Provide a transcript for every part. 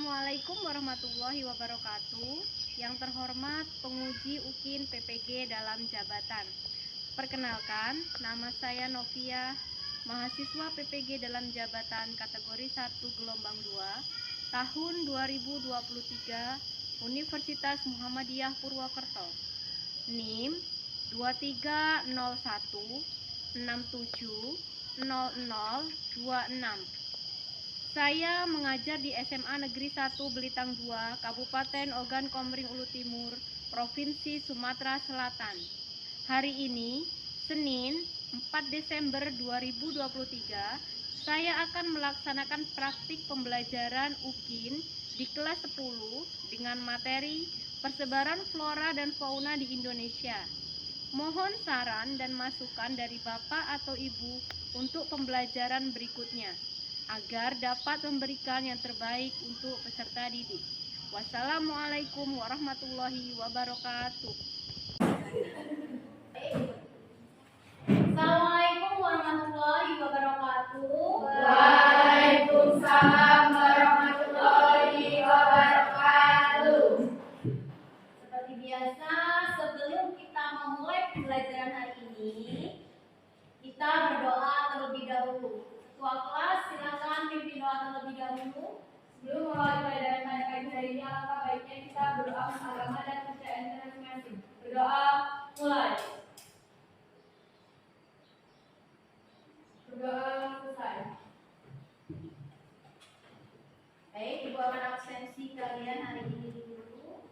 Assalamualaikum warahmatullahi wabarakatuh. Yang terhormat penguji UKIN PPG dalam jabatan. Perkenalkan, nama saya Novia, mahasiswa PPG dalam jabatan kategori 1 gelombang 2, tahun 2023, Universitas Muhammadiyah Purwokerto. NIM 2301670026. Saya mengajar di SMA Negeri 1 Belitang 2, Kabupaten Ogan Komering Ulu Timur, Provinsi Sumatera Selatan. Hari ini, Senin 4 Desember 2023, saya akan melaksanakan praktik pembelajaran UKIN di kelas 10 dengan materi persebaran flora dan fauna di Indonesia. Mohon saran dan masukan dari Bapak atau Ibu untuk pembelajaran berikutnya, agar dapat memberikan yang terbaik untuk peserta didik. Wassalamualaikum warahmatullahi wabarakatuh. Assalamualaikum warahmatullahi wabarakatuh. Waalaikumsalam warahmatullahi wabarakatuh. Seperti biasa, sebelum kita memulai pembelajaran hari ini, kita berdoa terlebih dahulu. Ketua kelas, silakan pimpin doa terlebih dahulu. Sebelum memulai pelajaran pada pagi hari ini, alangkah baiknya kita berdoa agama dan kepercayaan kita masing-masing. Berdoa, mulai. Berdoa selesai. Baik, Ibu akan absensi kalian hari ini dulu.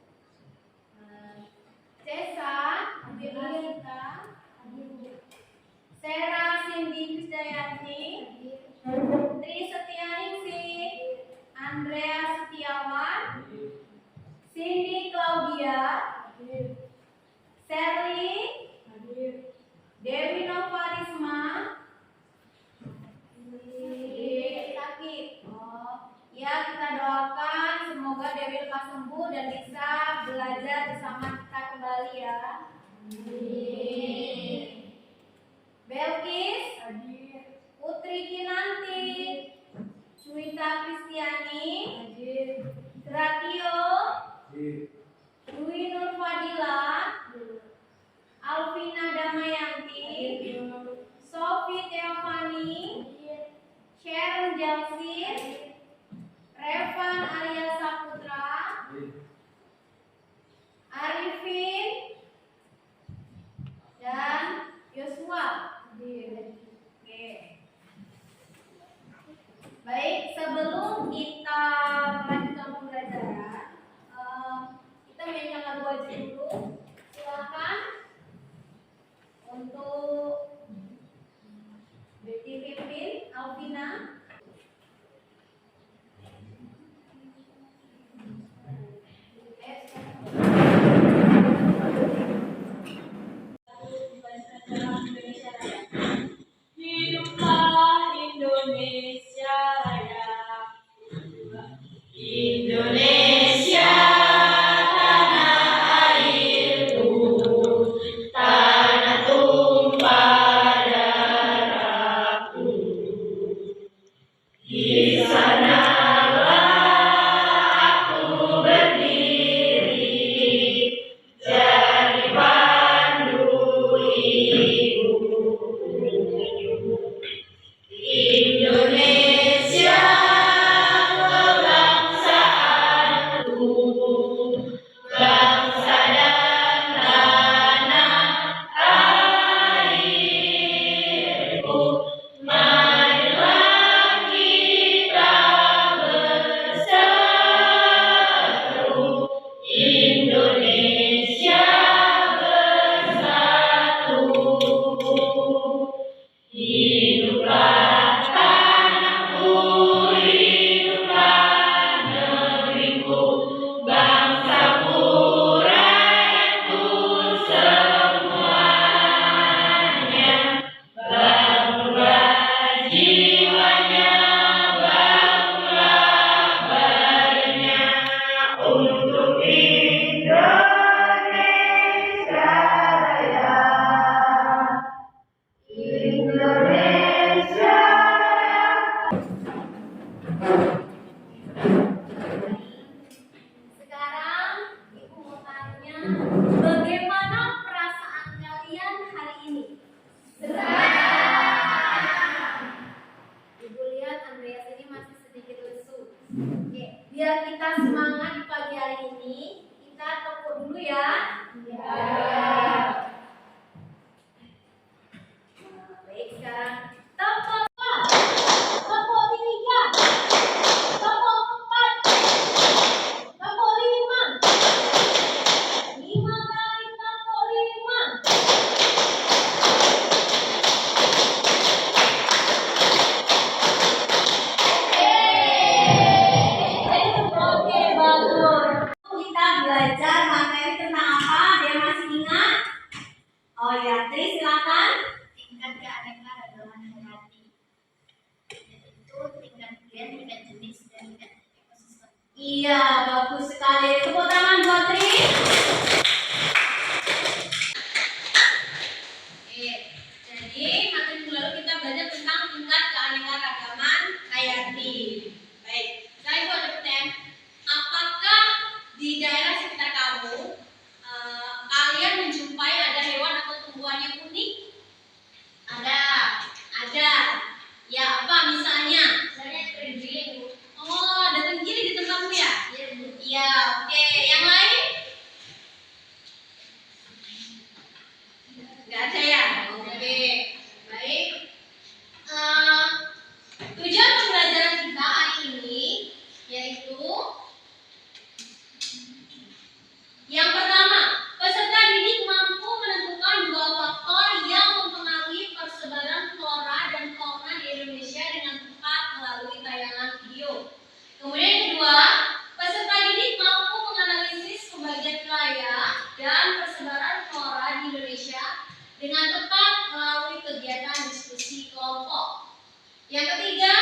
Cesa, hadir Asita, Sera Cindy Krisdayanti, Tri Setianingsih, Andrea Setiawan, Cindy Claudia, Sherly, Dewi Novarisma, sakit. Ya, kita doakan semoga Dewi lekas sembuh dan bisa belajar bersama kita kembali ya. Belkis, Putri Kinanti, Cuita Kristiani, Gratio, Dwi Nur Fadila, Alvina Damayanti, Sofi Teofani, Sharon Jalsin, Revan Arya Saputra, Arifin, dan Yosua. Oke. Baik, sebelum kita melanjutkan pembelajaran, kita menyanyikan lagu aja dulu. Silakan untuk dipimpin Alvina. Hiduplah Indonesia Raya. Indonesia tanah airku, tanah tumpah darahku. Di sanalah aku berdiri, jadi pandu ibu. Indonesia kebangsaan Oke, biar kita semangat di pagi hari ini, kita tepuk dulu ya. Baik, sekarang tepuk. Tepuk tiga. Tepuk empat. Tepuk lima. 5 kali tepuk 5. Oke, bagus. Kita belajar materi tentang apa? Dia masih ingat? Oh ya, Tri silakan. Tingkat keanekaragaman dalam hayati. Itu tingkat gen, tingkat jenis, dan tingkat ekosistem. Iya, bagus sekali. Tepuk tangan buat Tri. Oke, jadi materi minggu lalu kita belajar tentang tingkat keanekaragaman hayati. Baik, saya buat pertanyaan. Apakah di daerah sekitar kamu kalian menjumpai ada hewan atau tumbuhan yang unik? Ada. Ya, apa misalnya? Misalnya terenggiling. Oh, ada terenggiling di tempatmu ya? Iya, oke. Yang lain? Nggak ada ya? Oke, baik. Tujuan pembelajaran kita hari ini yaitu yang pertama, peserta didik mampu menentukan 2 faktor yang mempengaruhi persebaran flora dan fauna di Indonesia dengan tepat melalui tayangan video. Kemudian yang kedua, peserta didik mampu menganalisis pembagian wilayah dan persebaran flora di Indonesia dengan tepat melalui kegiatan diskusi kelompok. Yang ketiga,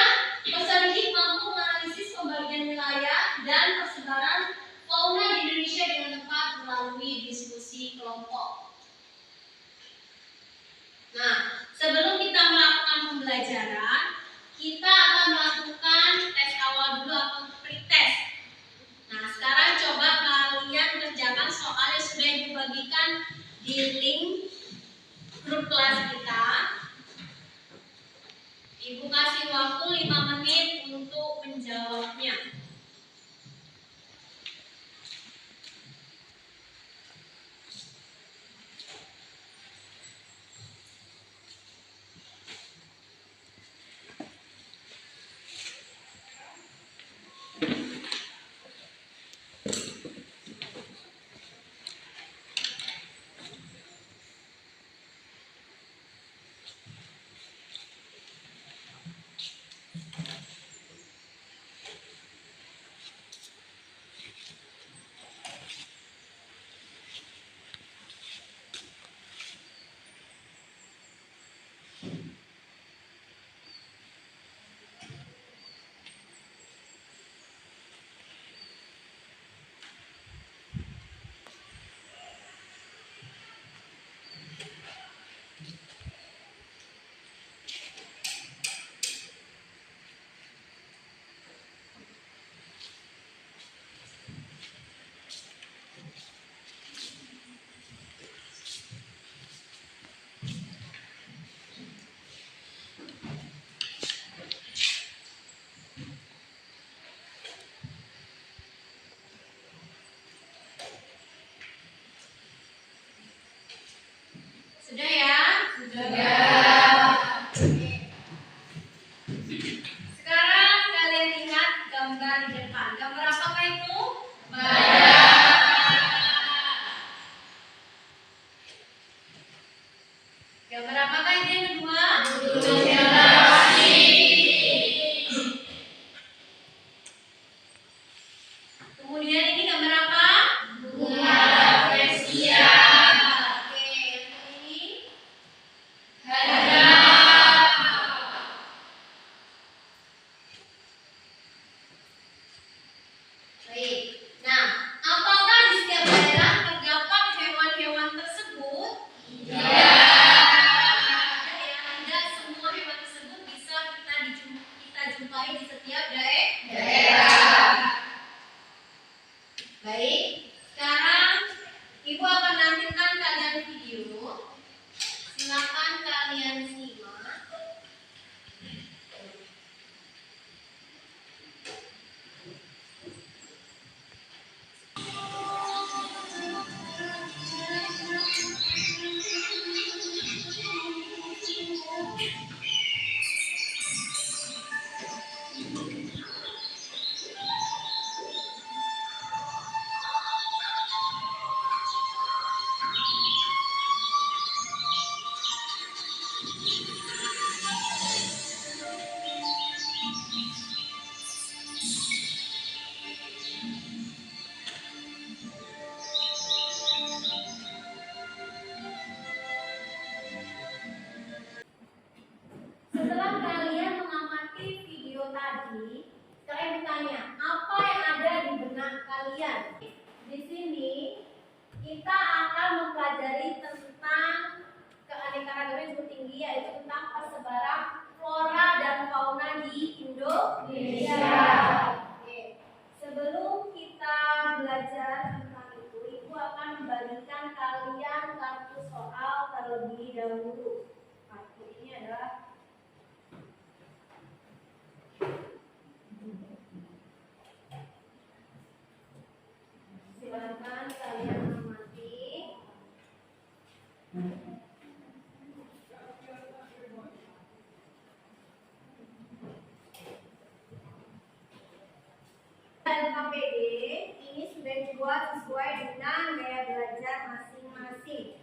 peserta didik mampu menganalisis pembagian wilayah dan persebaran fauna di Indonesia dengan tepat melalui diskusi kelompok. Nah, sebelum kita melakukan pembelajaran, kita akan melakukan tes awal dulu atau pretest. Nah, sekarang coba kalian kerjakan soal yang sudah ibu bagikan di link grup kelas kita. Ibu kasih waktu 5 menit untuk menjawabnya. Sudah ya? Sudah. Sekarang kalian lihat gambar di depan. Gambar apa itu? Gambar apakah itu yang kedua? Kemudian ini gambar apa? Bunga fresia. Oke, yang ini baik. Nah, apakah di setiap daerah terdapat hewan-hewan tersebut? Tidak semua hewan tersebut bisa kita jumpai di setiap daerah. Baik, sekarang Ibu akan nampilkan kalian video. Silakan kalian simak. kalian. Di sini kita akan mempelajari tentang keanekaragaman yang tinggi, yaitu tentang persebaran flora dan fauna di Indonesia. Oke. Sebelum kita belajar tentang itu, Ibu akan membagikan kalian kartu soal terlebih dahulu. Kartu ini adalah silakan kalian amati. LKPD ini sudah dibuat sesuai dengan gaya belajar masing-masing.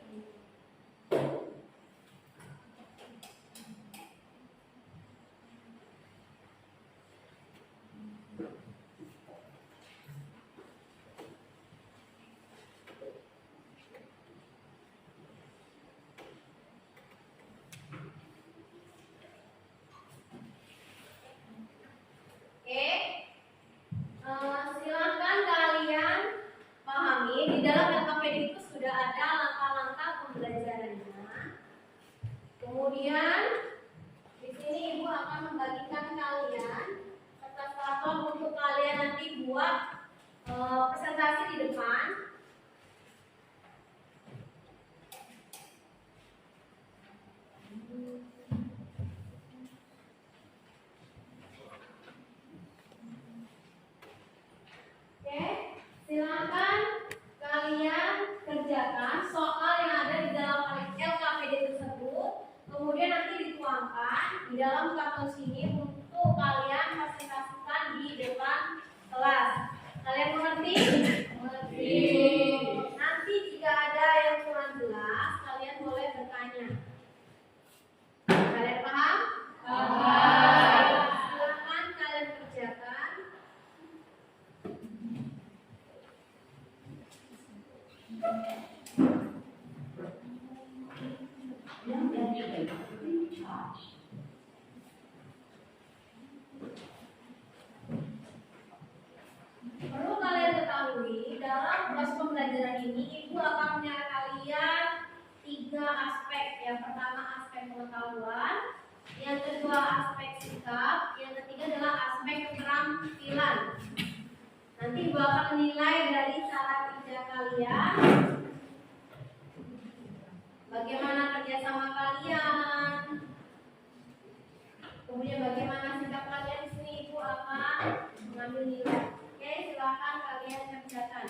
Silakan kalian pahami di dalam LKPD itu sudah ada langkah-langkah pembelajarannya. Kemudian di sini Ibu akan membagikan kalian kertas karton untuk kalian nanti buat presentasi di depan. Silakan kalian kerjakan soal yang ada di dalam LKPD tersebut, kemudian nanti dituangkan di dalam karton sini untuk kalian presentasikan di depan kelas. Kalian mengerti? Mengerti. Nanti jika ada yang kurang jelas, kalian boleh bertanya. Kalian paham? Paham. Silakan kalian kerjakan. Perlu kalian ketahui, dalam proses pembelajaran ini Ibu akan menyarankan kalian 3 aspek. Yang pertama aspek pengetahuan, yang kedua aspek sikap, yang ketiga adalah aspek keterampilan. Nanti Ibu akan menilai dari cara kerja kalian, bagaimana kerjasama kalian, kemudian bagaimana sikap kalian. Di sini Ibu akan mengambil nilai. Oke, silakan kalian kerjakan.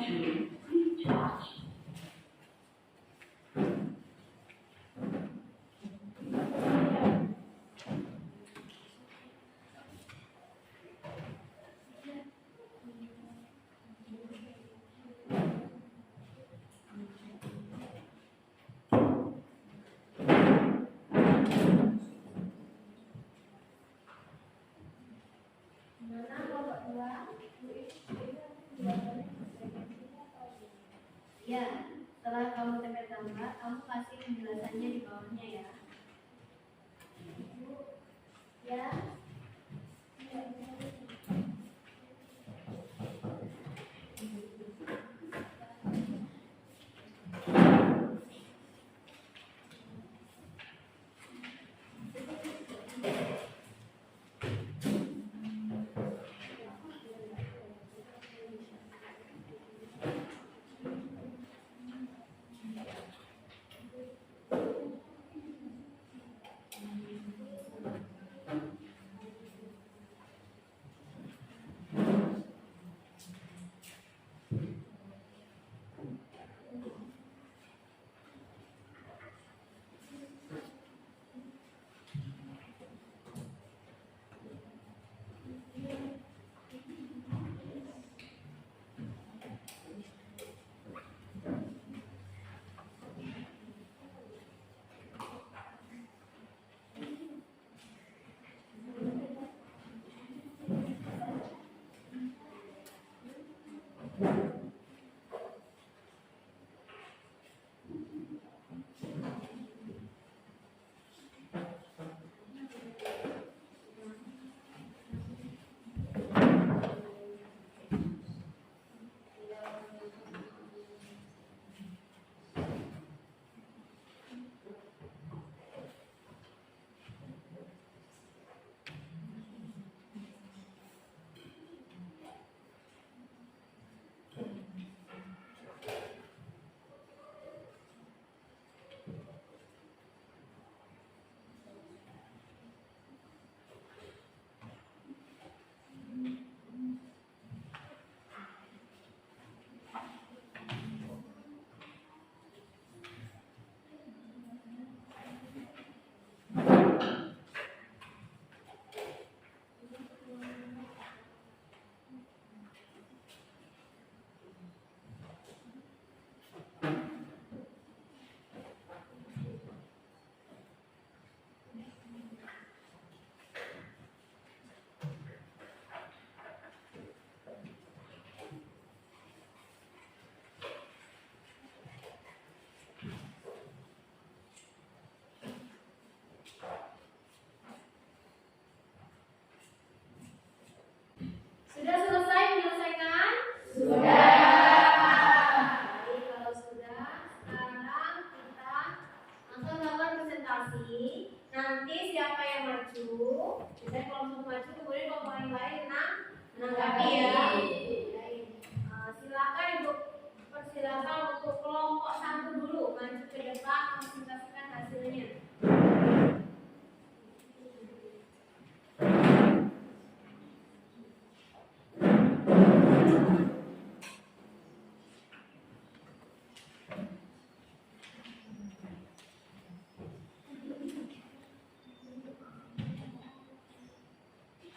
Mana kelompok 2? Ya, setelah kamu tempel gambar, kamu kasih penjelasannya di bawahnya ya. Ya. Sudah selesai menyelesaikan? Sudah. Baik, kalau sudah, sekarang kita langsung melakukan presentasi. Nanti siapa yang maju, misalnya kelompok maju, kemudian kelompok yang lain menanggapi ya. Baik. Silakan untuk kelompok 1 dulu maju ke depan presentasikan hasilnya.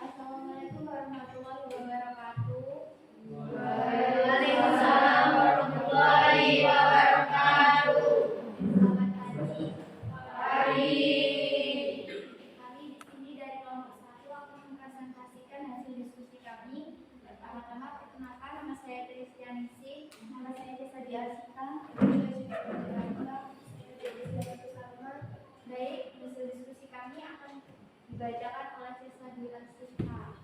Assalamualaikum warahmatullahi wabarakatuh. Waalaikumsalam warahmatullahi wabarakatuh. Selamat pagi. Pagi. Kami di sini dari kelompok 1 akan mempresentasikan hasil diskusi kami. Pertama-tama perkenalkan, nama saya Tristianisi, nama saya Desa Diarsita, Baik, hasil diskusi kami akan dibacakan oleh Siswa Diarsita,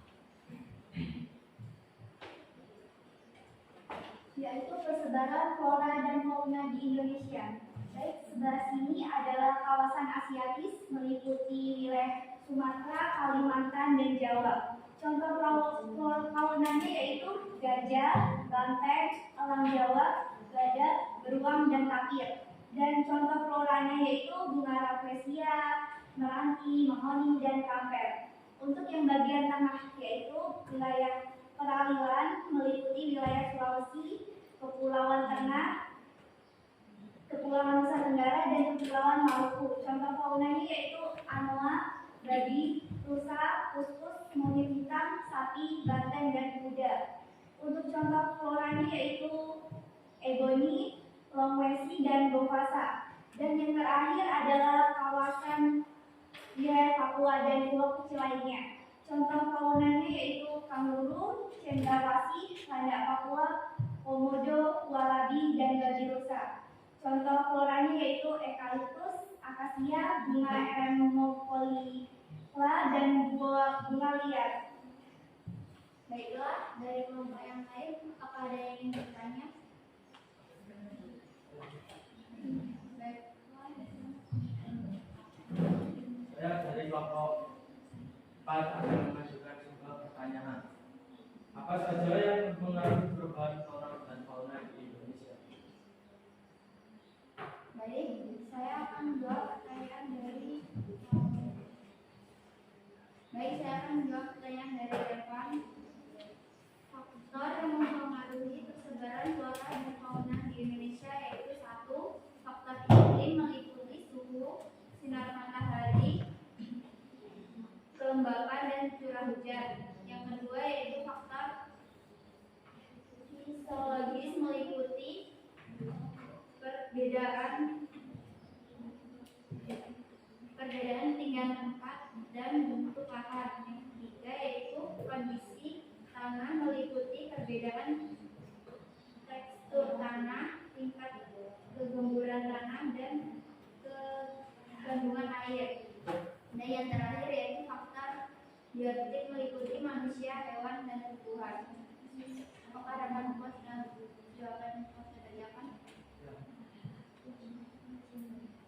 yaitu persebaran flora dan fauna di Indonesia. Baik, sebelah sini adalah kawasan Asiatis meliputi wilayah Sumatera, Kalimantan, dan Jawa. Contoh faunanya yaitu gajah, banteng, elang Jawa, gajah, beruang, dan tapir. Dan contoh floranya yaitu bunga rafflesia, meranti, mahoni, dan kamper. Untuk yang bagian tengah yaitu wilayah peralihan meliputi wilayah Sulawesi, Kepulauan Nusa Tenggara, dan Kepulauan Maluku. Contoh faunanya yaitu anoa, babi, rusa, kuskus, monyet hitam, sapi, banteng, dan kuda. Untuk contoh floranya yaitu ebony, longwesi, dan bovasa. Dan yang terakhir adalah kawasan wilayah Papua dan pulau kecil lainnya. Contoh faunanya yaitu kanguru, cendrawasih, landak Papua, komodo, walabi, dan babi rusa. Contoh floranya yaitu eukaliptus, akasia, bunga eremopolila, dan bunga liar. Baiklah, dari kelompok yang lain, apakah ada yang ingin bertanya? Saya dari kelompok 4 akan mengajukan sebuah pertanyaan. Apa saja yang mengaruhi perubahan flora dan fauna di Indonesia? Baik, saya akan menjawab pertanyaan dari Evan. Faktor yang mempengaruhi persebaran flora dan fauna di Indonesia yaitu 1. Faktor iklim meliputi suhu, sinar matahari, kelembapan, dan curah hujan. Yang kedua yaitu faktor fisiologis meliputi perbedaan tinggian tempat dan bentuk lahan. Yang ketiga yaitu kondisi tanah meliputi perbedaan tekstur tanah, tingkat kegemburan tanah, dan kandungan air. Dan yang terakhir yaitu faktor biotik meliputi manusia, hewan, dan tumbuhan. Apakah rekan puas dengan jawaban yang saya tanyakan?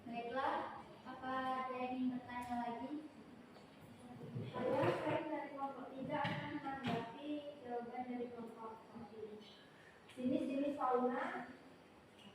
Baiklah, apa ada yang ingin bertanya lagi? Saya dari kelompok 3 akan menanggapi jawaban dari kelompok 1. Jenis-jenis fauna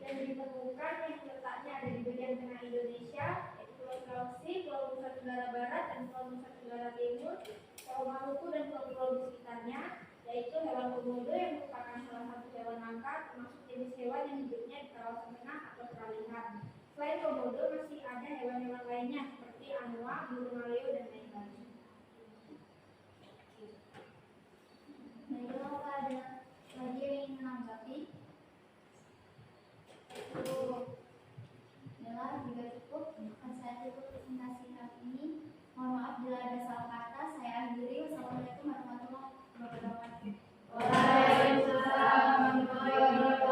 yang ditemukan yang letaknya ada di bagian tengah Indonesia, yaitu Pulau Sulawesi, Pulau Nusa Tenggara Barat, dan Pulau Nusa Tenggara Timur, Pulau Maluku, dan pulau-pulau di sekitarnya, yaitu hewan komodo yang merupakan salah satu hewan langka, termasuk jenis hewan yang hidupnya di kawasan tengah atau peralihan. Selain komodo, masih ada hewan-hewan lainnya seperti anoa, burung maleo, dan lain-lain. Baiklah, apa ada lagi yang ingin menanggapi? Yalah, jika cukup, akan saya tutup presentasi hari ini. Mohon maaf bila ada salah kata. Saya akhiri. Wassalamualaikum warahmatullahi wabarakatuh. Waalaikumsalam warahmatullahi wabarakatuh.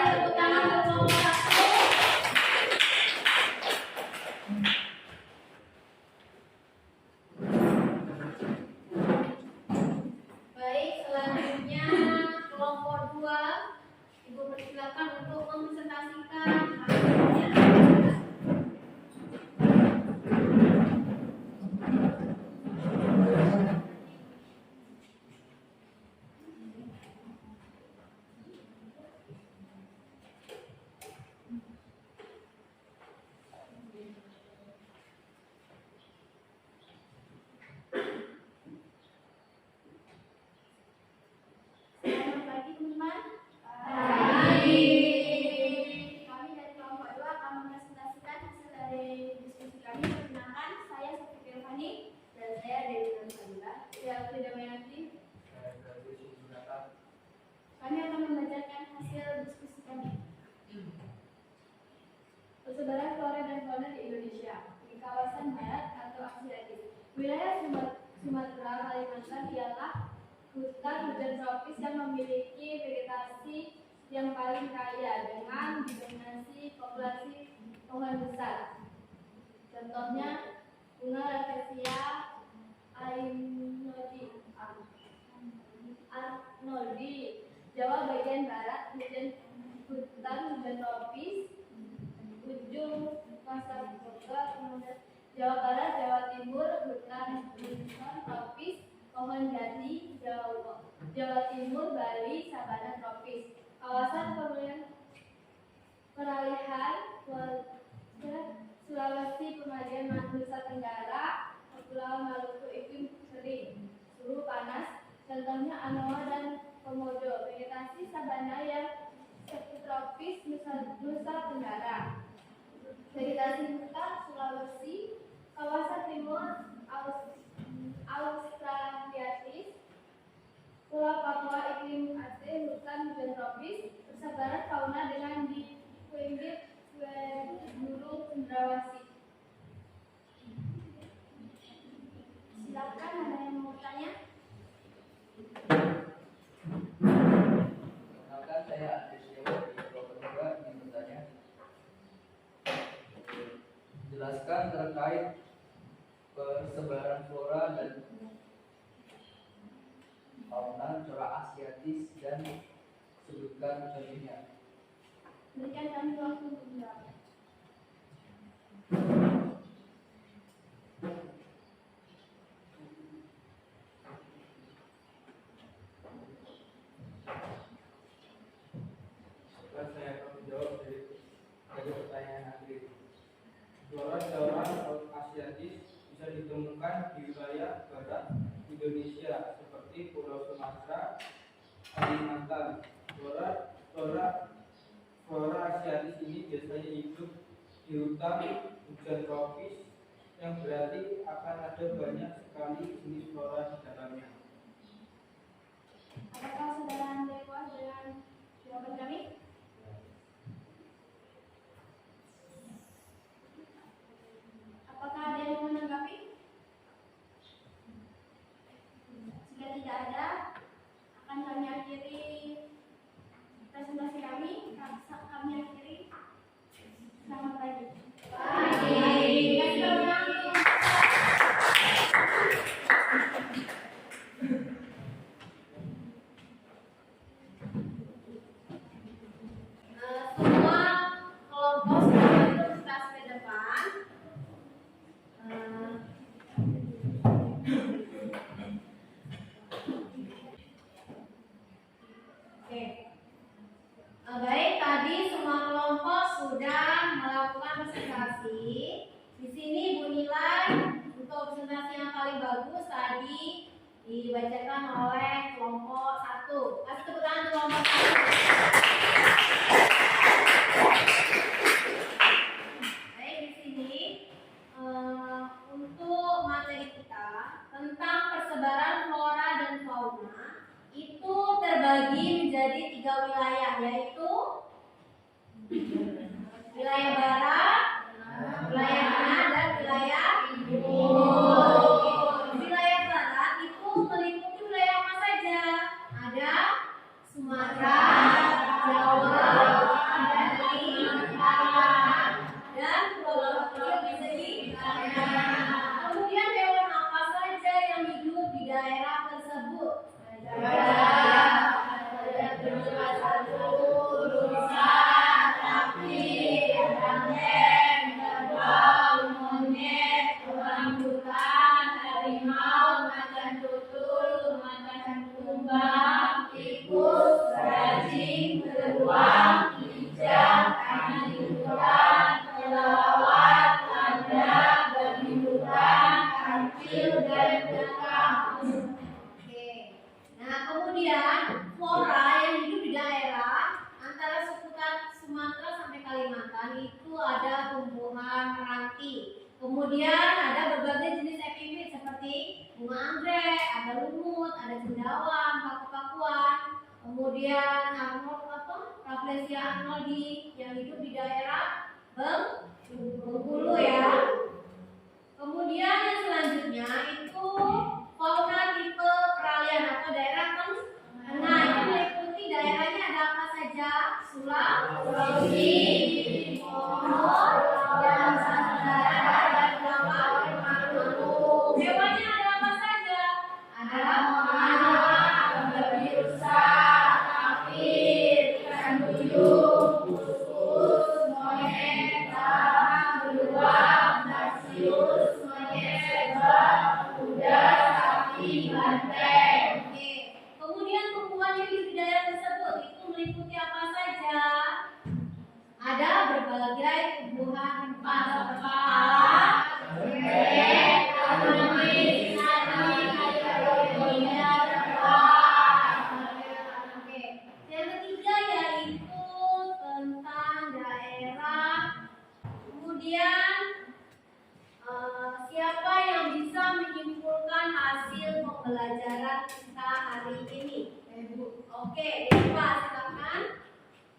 Tepuk tangan untuk kelompok 1. Baik, selanjutnya kelompok 2. Ibu persilakan untuk mempresentasikan hasilnya. Selamat pagi teman-teman. Kami dari kelompok 2 akan mempresentasikan hasil dari diskusi kami. Perkenalkan, saya Sofi Firvani dan saya Dewi Nursanila. Saya Frida Mayanti. Kami akan membacakan hasil diskusi kami. Persebaran flora dan fauna di Indonesia di kawasan barat atau Asiatik. Wilayah Sumatera, Kalimantan ialah hutan hujan tropis yang memiliki vegetasi yang paling kaya dengan didominasi populasi pohon besar. Contohnya bunga rafflesia arnoldi. Jawa bagian barat hutan hujan tropis ujung pasar kota. Jawa Barat, Jawa Timur hutan tropis pohon jati. Jawa Timur, Bali, sabana tropis. Kawasan peralihan Sulawesi, Penajam, Nusa Tenggara, Kepulauan Maluku iklim kering, suhu panas. Contohnya anoa dan komodo. Vegetasi sabana yang subtropis Nusa Tenggara. vegetasi hutan Sulawesi, kawasan timur Australiatis, Pulau Papua iklim Aceh, hutan hujan tropis, persebaran fauna dengan di pinggir gunung Cendrawasih. Silakan, ada yang mau tanya? Perkenalkan, saya Andres Dewa dari kelompok 2 ingin bertanya. Jelaskan terkait persebaran flora dan fauna corak Asiatis dan sebutkan contohnya. Berikan kami waktu untuk menjawab. Setelah saya akan menjawab dari pertanyaan nanti. Flora corak Asiatis bisa ditemukan di wilayah barat Indonesia seperti Pulau Sumatera, Kalimantan. Flora Asiatis ini biasanya hidup di hutan hujan tropis yang berarti akan ada banyak sekali jenis flora di dalamnya. Apakah saudara Anda puas dengan jawaban kami? Apakah ada yang mau menanggapi? Jika tidak ada, akan kami akhiri presentasi kami. Kami akhiri. Selamat pagi. Terima kasih banyak. Semua kelompok sudah bergerak ke depan. Oke. Baik, tadi semua kelompok sudah melakukan presentasi. Di sini Bu Nilai untuk presentasi yang paling bagus tadi dibacakan oleh kelompok 1. Kasih tepuk tangan untuk kelompok 1. Baik, di sini untuk materi kita tentang persebaran flora dan fauna itu terbagi menjadi 3 wilayah, yaitu wilayah barat, wilayah tengah, dan wilayah timur. Wilayah barat itu meliputi wilayah apa saja? Ada Sumatera, Jawa, Bali, Kalimantan, dan Pulau Kecil di segi kanan. Kemudian hewan apa saja yang hidup di daerah tersebut? Nah, kemudian flora yang hidup di daerah antara seputar Sumatera sampai Kalimantan itu ada tumbuhan meranti. Kemudian ada berbagai jenis epifit seperti bunga anggrek, ada lumut, ada cendawan, paku-pakuan. Kemudian Rafflesia arnoldi yang hidup di daerah Bengkulu ya. Kemudian yang selanjutnya itu fauna tipe peralihan atau daerah tengah. Itu meliputi daerahnya ada apa saja? Sulawesi, Timor, dan Nusantara, dan Maluku. Hewannya ada apa saja? Ada monyet, babi rusa, tapir, ikan duyung, usus, monyet, tahang, beruang, tarsius, monyet, sebab, kuda, sapi, banteng. Oke. Kemudian tumbuhan yang hidup di daerah tersebut itu meliputi apa saja? Ada berbagai tumbuhan empat kepala, Oke. Yang ketiga yaitu tentang daerah. Kemudian pembelajaran kita hari ini? Oke, Eva, silakan.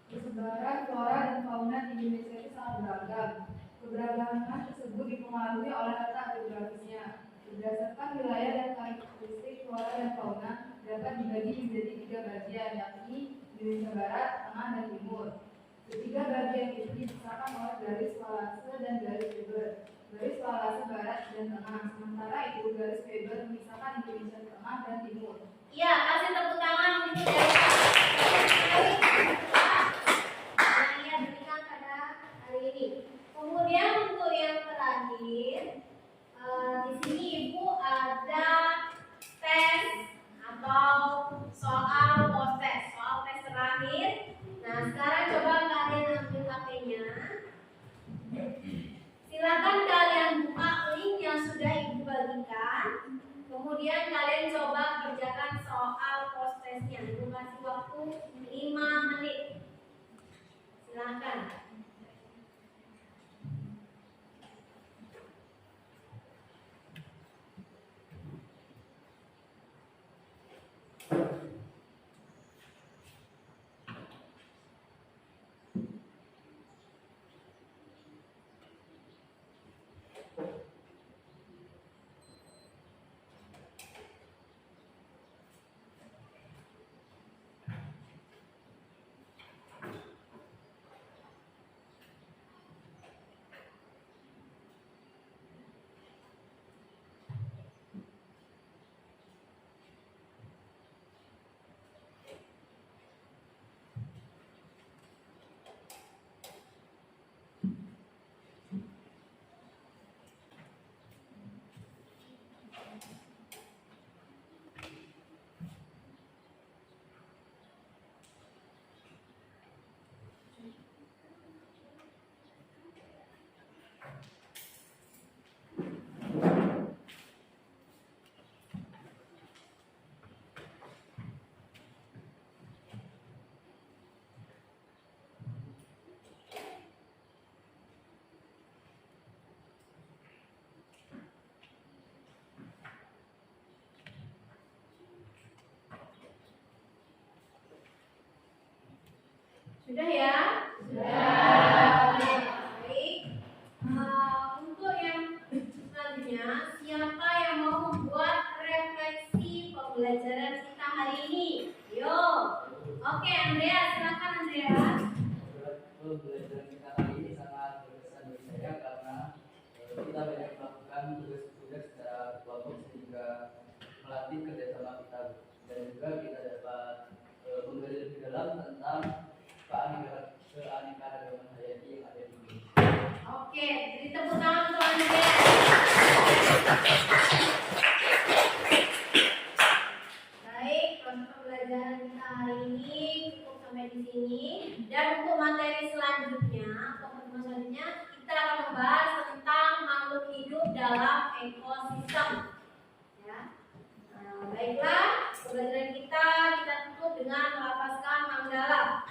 Persebaran flora dan fauna di Indonesia itu sangat beragam. Keberagaman tersebut dipengaruhi oleh letak geografisnya. Berdasarkan wilayah dan karakteristik flora dan fauna dapat dibagi menjadi 3 bagian, yakni Indonesia Barat, Tengah, dan Timur. Ketiga bagian itu dipisahkan oleh garis Wallace dan garis Weber. Garis Wallace Barat dan Tengah, sementara itu garis Weber memisahkan Indonesia Tengah dan Timur. Ya, kasih tepuk tangan untuk yang ia berikan pada hari ini. Kemudian untuk yang terakhir, di sini Ibu ada tes atau soal post test, soal tes terakhir. Nah, sekarang coba kalian ambil HP-nya. Silakan kalian buka link yang sudah Ibu bagikan. Kemudian kalian coba kerjakan soal post testnya. Ibu kasih waktu 5 menit. Silakan. Sudah ya? Sudah. Baik. Untuk yang selanjutnya, siapa yang mau membuat refleksi pembelajaran kita hari ini? Yo. Oke, Andrea, silakan Andrea. Pembelajaran kita kali ini sangat berkesan bagi saya karena kita banyak melakukan tugas-tugas secara kelompok sehingga melatih kerjasama kita dan juga kita dapat menggali lebih dalam tentang keanekaragaman hayati yang ada di Indonesia. Oke, beri tepuk tangan untuk Andrea. Baik, proses pembelajaran kita hari ini cukup sampai di sini. Dan untuk materi selanjutnya, atau pertemuan selanjutnya, kita akan membahas tentang makhluk hidup dalam ekosistem. Ya. Baiklah, pembelajaran kita tutup dengan melafazkan hamdalah.